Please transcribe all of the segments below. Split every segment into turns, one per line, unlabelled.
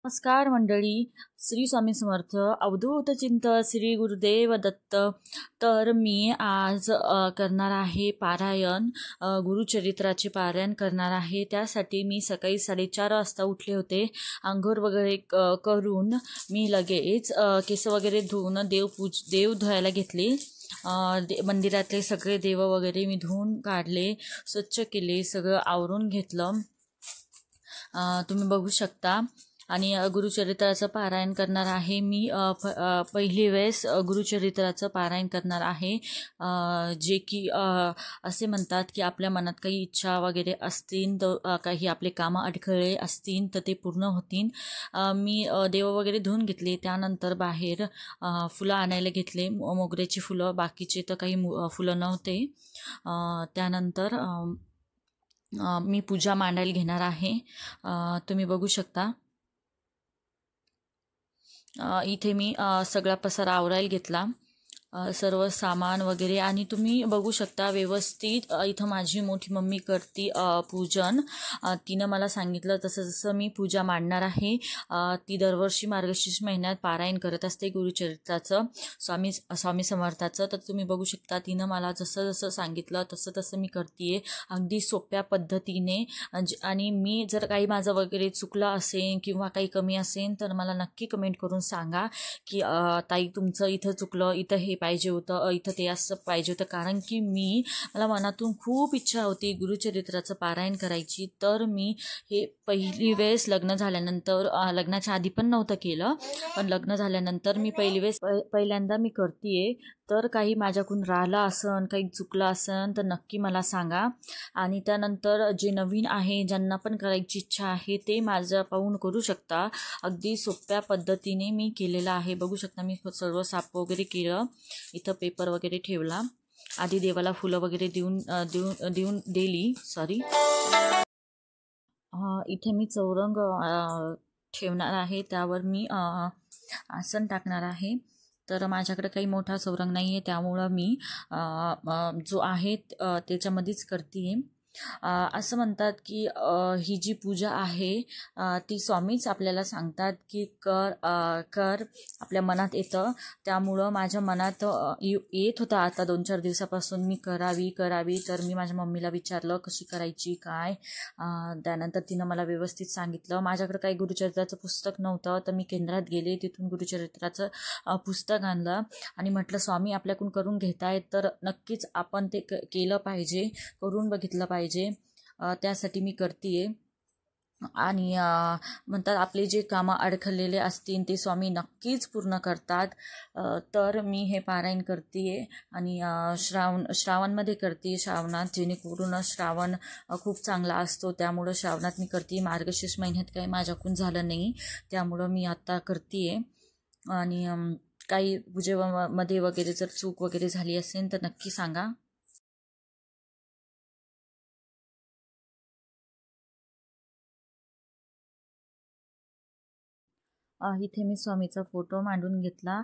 नमस्कार मंडळी. श्री स्वामी समर्थ. अवधूत चिंतन श्री गुरुदेव दत्त. तर मी आज करणार आहे पारायण, गुरुचरित्राचे पारायण करणार आहे. त्यासाठी मी सकाळी 4:30 वाजता उठले होते. अंघोळ वगैरे करून मी लगेच केस वगैरे धुवून देव धुवायला घेतले. मंदिरातले सगळे देव वगैरे मी धुवून काढले, स्वच्छ केले, सगळं आवरून घेतलं. तुम्ही बघू शकता. आणि गुरुचरित्राचं पारायण करणार आहे मी. पहिली वेळेस गुरुचरित्राचं पारायण करणार आहे. जे की असे म्हणतात की आपल्या मनात काही इच्छा वगैरे असतील, तर काही आपले कामं अडखळे असतील तर ते पूर्ण होतील. मी देव वगैरे धुवून घेतले. त्यानंतर बाहेर फुलं आणायला घेतले, मोगऱ्याची फुलं. बाकीचे तर काही फुलं नव्हते. त्यानंतर मी पूजा मांडायला घेणार आहे. तुम्ही बघू शकता. इथे मी सगळा पसारा आवरायला घेतला, सर्व सामान वगैरे. आणि तुम्ही बघू शकता व्यवस्थित इथं माझी मोठी मम्मी करते पूजन. तिनं मला सांगितलं तसं जसं मी पूजा मांडणार आहे. ती दरवर्षी मार्गशीर्ष महिन्यात पारायण करत असते गुरुचरित्राचं, स्वामी समर्थाचं. तर तुम्ही बघू शकता तिनं मला जसं जसं सांगितलं तसं मी करते, अगदी सोप्या पद्धतीने. आणि मी जर काही माझं वगैरे चुकलं असेल किंवा काही कमी असेल तर मला नक्की कमेंट करून सांगा की ताई तुमचं इथं चुकलं, इथं हे पाहिजे होतं, इथं ते असं पाहिजे होतं. कारण की मला मनातून खूप इच्छा होती गुरुचरित्राचं पारायण करायची. तर मी हे पहिली वेळेस लग्न झाल्यानंतर, लग्नाच्या आधी पण नव्हतं केलं, पण लग्न झाल्यानंतर मी पहिल्यांदा मी करते. तर काही माझ्याकडून राहिलं असन, काही चुकलं असन तर नक्की मला सांगा. आणि त्यानंतर जे नवीन आहे, ज्यांना पण करायची इच्छा आहे ते माझं पाहून करू शकता. अगदी सोप्या पद्धतीने मी केलेलं आहे. बघू शकता मी सर्व साफ वगैरे केलं. इथं पेपर वगैरे ठेवला. आधी देवाला फुलं वगैरे देऊन दिली. इथे मी चौरंग ठेवणार आहे. त्यावर मी आसन टाकणार आहे. तर माझ्याकडे काही मोठा चौरंग नाही आहे, त्यामुळं मी जो आहे त्याच्यामध्येच करते. असं म्हणतात की ही जी पूजा आहे ती स्वामीच आपल्याला सांगतात की कर आपल्या मनात येतं. त्यामुळं माझ्या मनात येत होतं आता 2-4 दिवसापासून मी करावी. तर मी माझ्या मम्मीला विचारलं कशी करायची काय. त्यानंतर तिनं मला व्यवस्थित सांगितलं. माझ्याकडे काही गुरुचरित्राचं पुस्तक नव्हतं, तर मी केंद्रात गेले, तिथून गुरुचरित्राचं पुस्तक आणलं आणि म्हटलं स्वामी आपल्याकडून करून घेतायत तर नक्कीच आपण ते केलं पाहिजे, करून बघितलं पाहिजे. त्यासाठी मी करते. आणि म्हणतात आपले जे कामं अडखळलेले असतील ते स्वामी नक्कीच पूर्ण करतात. तर मी हे पारायण करते आणि श्रावणमध्ये करते, श्रावणात, जेणेकरून श्रावण खूप चांगला असतो. त्यामुळं श्रावणात मी करते. मार्गशीर्ष महिन्यात काही माझ्याकडून झालं नाही, त्यामुळं मी आता करते. आणि काही पूजेमध्ये वगैरे जर चूक वगैरे झाली असेल तर नक्की सांगा. इथे मी स्वामीचा फोटो मांडून घेतला.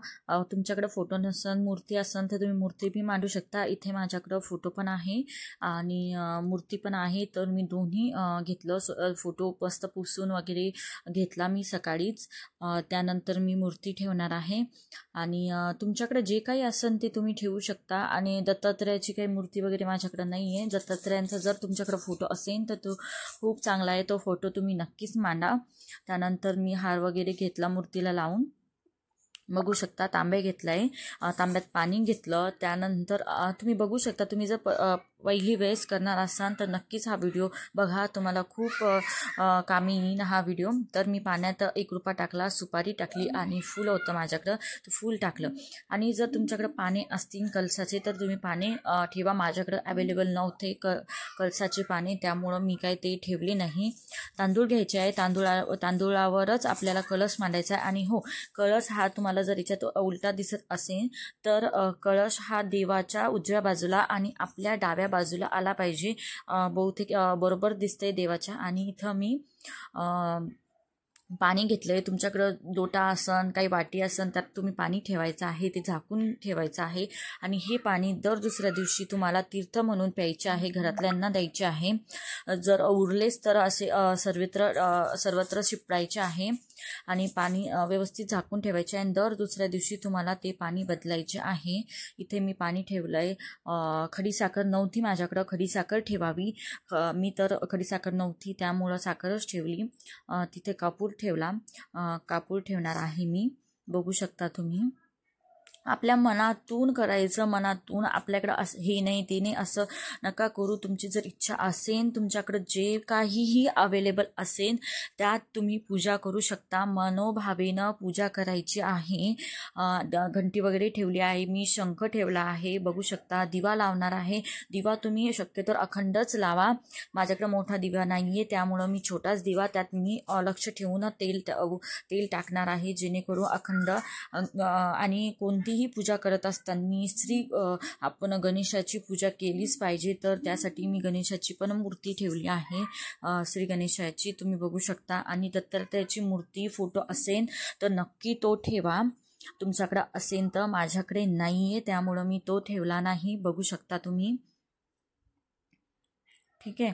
तुमच्याकडे फोटो नसन, मूर्ती असन तर तुम्ही मूर्ती बी मांडू शकता. इथे माझ्याकडं फोटो पण आहे आणि मूर्ती पण आहे, तर मी दोन्ही घेतलं. फोटो मस्त पुसून वगैरे घेतला मी सकाळीच. त्यानंतर मी मूर्ती ठेवणार आहे. आणि तुमच्याकडे जे काही असन ते तुम्ही ठेवू शकता. आणि दत्तात्रयाची काही मूर्ती वगैरे माझ्याकडे नाही आहे. दत्तात्रयांचा जर तुमच्याकडे फोटो असेल तर तो खूप चांगला आहे, तो फोटो तुम्ही नक्कीच मांडा. त्यानंतर मी हार वगैरे घेतला मूर्तीला लावून. बघू शकता तांबे घेतलाय, तांब्यात पाणी घेतलं. त्यानंतर तुम्ही बघू शकता, तुम्ही जर पहिली वेळेस करणार असाल तर नक्कीच हा व्हिडिओ बघा, तुम्हाला खूप कामी येईल हा व्हिडिओ. तर मी पाण्यात 1 रुपया टाकला, सुपारी टाकली आणि फूल होतं माझ्याकडं तर फूल टाकलं. आणि जर तुमच्याकडं पाने असतील कलसाचे तर तुम्ही पाने ठेवा. माझ्याकडं अवेलेबल नव्हते कलसाचे पाने, त्यामुळं मी काय ते ठेवले नाही. तांदूळ घ्यायचे आहे, तांदूळावरच आपल्याला कलश मांडायचा आहे. आणि हो, कळस हा तुम्हाला जर याच्यात उलटा दिसत असेल तर कळश हा देवाच्या उजव्या बाजूला आणि आपल्या डाव्या बाजूला आला पाहिजे. बहुतेक बरोबर दिसतंय देवाच्या. आणि इथं मी पाणी घेतलंय. तुमच्याकडं लोटा असन, काही वाटी असन, त्यात तुम्ही पाणी ठेवायचं आहे, ते झाकून ठेवायचं आहे. आणि हे पाणी दर दुसऱ्या दिवशी तुम्हाला तीर्थ म्हणून प्यायचे आहे, घरातल्यांना द्यायचे आहे. जर उरलेच तर असे सर्वत्र शिपडायचे आहे. आणि पाणी व्यवस्थित झाकून ठेवायचे आणि दर दुसऱ्या दिवशी तुम्हाला ते पाणी बदलायचे आहे. इथे मी पाणी ठेवलं आहे. खडीसाखर नव्हती माझ्याकडं, खडीसाखर ठेवावी, मी तर खडीसाखर नव्हती त्यामुळं साखरच ठेवली. तिथे कापूर ठेवला, कापूर ठेवणार आहे मी. बघू शकता तुम्ही. आपल्या मनातून करायचं, मनातून. आपल्याकडं हे नाही ते नाही असं नका करू. तुमची जर इच्छा असेल, तुमच्याकडं जे काहीही अवेलेबल असेल त्यात तुम्ही पूजा करू शकता. मनोभावेनं पूजा करायची आहे. घंटी वगैरे ठेवली आहे मी, शंख ठेवला आहे, बघू शकता. दिवा लावणार आहे. दिवा तुम्ही शक्यतो अखंडच लावा. माझ्याकडे मोठा दिवा नाहीये त्यामुळं मी छोटाच दिवा, त्यात मी लक्ष ठेवून तेल टाकणार आहे, जेणेकरून अखंड. आणि कोणतीही पूजा करत असताना आपण गणेशाची पूजा केलीच पाहिजे, तर त्यासाठी मी गणेशाची पण मूर्ती ठेवली आहे, श्री गणेशाची तुम्ही बघू शकता. आणि दत्तात्रयाची मूर्ती फोटो असेल तर नक्की तो ठेवा. तुमच्याकडे असेल तर, माझ्याकडे नाहीये त्यामुळं मी तो ठेवला नाही. बघू शकता तुम्ही. ठीक आहे.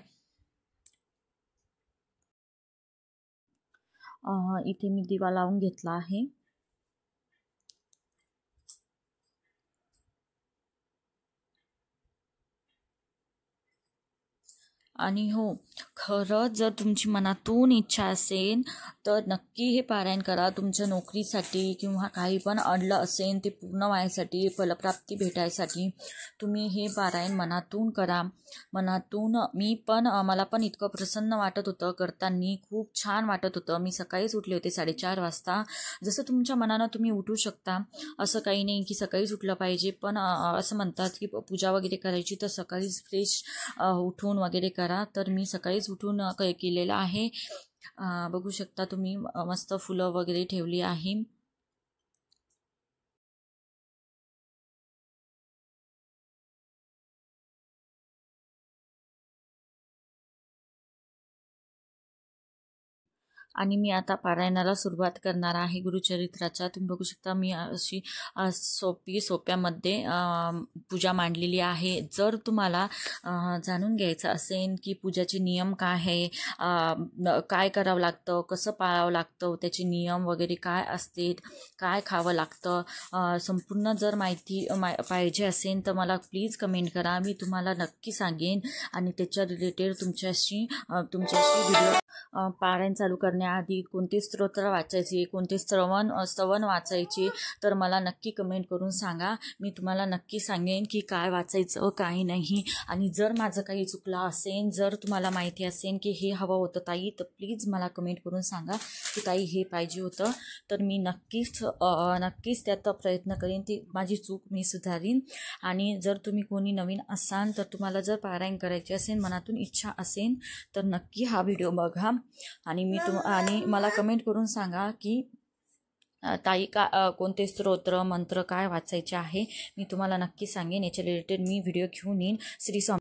इथे मी दिवा लावून घेतला आहे. आणि हो, खरंच जर तुमची मनातून इच्छा असेल तर नक्की हे पारायण करा. तुमच्या नोकरीसाठी किंवा काही पण अडलं असेल ते पूर्ण व्हायसाठी, फलप्राप्ती भेटायसाठी तुम्ही हे पारायण मनातून करा. मनातून. मला पण इतकं प्रसन्न वाटत होतं करताना, खूप छान वाटत होतं. मी सकाळीच उठले होते 4:30 वाजता. जसं तुमच्या मनानं तुम्ही उठू शकता, असं काही नाही की सकाळीच उठलं पाहिजे, पण असं म्हणतात की पूजा वगैरे करायची तर सकाळीच फ्रेश उठून वगैरे करा. तर मी सकाळीच उठून केलेलं आहे. बघू शकता तुम्ही. मस्त फुलं वगैरे ठेवली आहे. आणि मी आता पारायणाला सुरुवात करणार आहे गुरुचरित्राच्या. तुम्ही बघू शकता मी अशी सोप्यामध्ये पूजा मांडलेली आहे. जर तुम्हाला जाणून घ्यायचं असेल की पूजाचे नियम काय आहे, काय करावं लागतं, कसं पाळावं लागतं, त्याचे नियम वगैरे काय असते, काय खावं लागतं, संपूर्ण जर माहिती पाहिजे असेल तर मला प्लीज कमेंट करा. मी तुम्हाला नक्की सांगेन. आणि त्याच्या रिलेटेड तुमच्याशी व्हिडिओ. पारायण चालू करण्याआधी कोणते स्तोत्र वाचायचे, कोणते स्तवन वाचायचे, तर मला नक्की कमेंट करून सांगा. मी तुम्हाला नक्की सांगेन की काय वाचायचं काय नाही. आणि जर माझं काही चुकलं असेल, जर तुम्हाला माहिती असेल की हे हवं होतं ताई, तर प्लीज मला कमेंट करून सांगा की ताई हे पाहिजे होतं. तर मी नक्कीच त्यात प्रयत्न करेन, ती माझी चूक मी सुधारीन. आणि जर तुम्ही कोणी नवीन असाल तर तुम्हाला जर पारायण करायचे असेल, मनातून इच्छा असेल, तर नक्की हा व्हिडिओ बघा. आणि मला कमेंट करून सांगा की ताई कोणते स्तोत्र मंत्र काय वाचायचे आहे. मी तुम्हाला नक्की सांगेन. याच्या रिलेटेड मी व्हिडिओ घेऊन येईन. श्री स्वामी.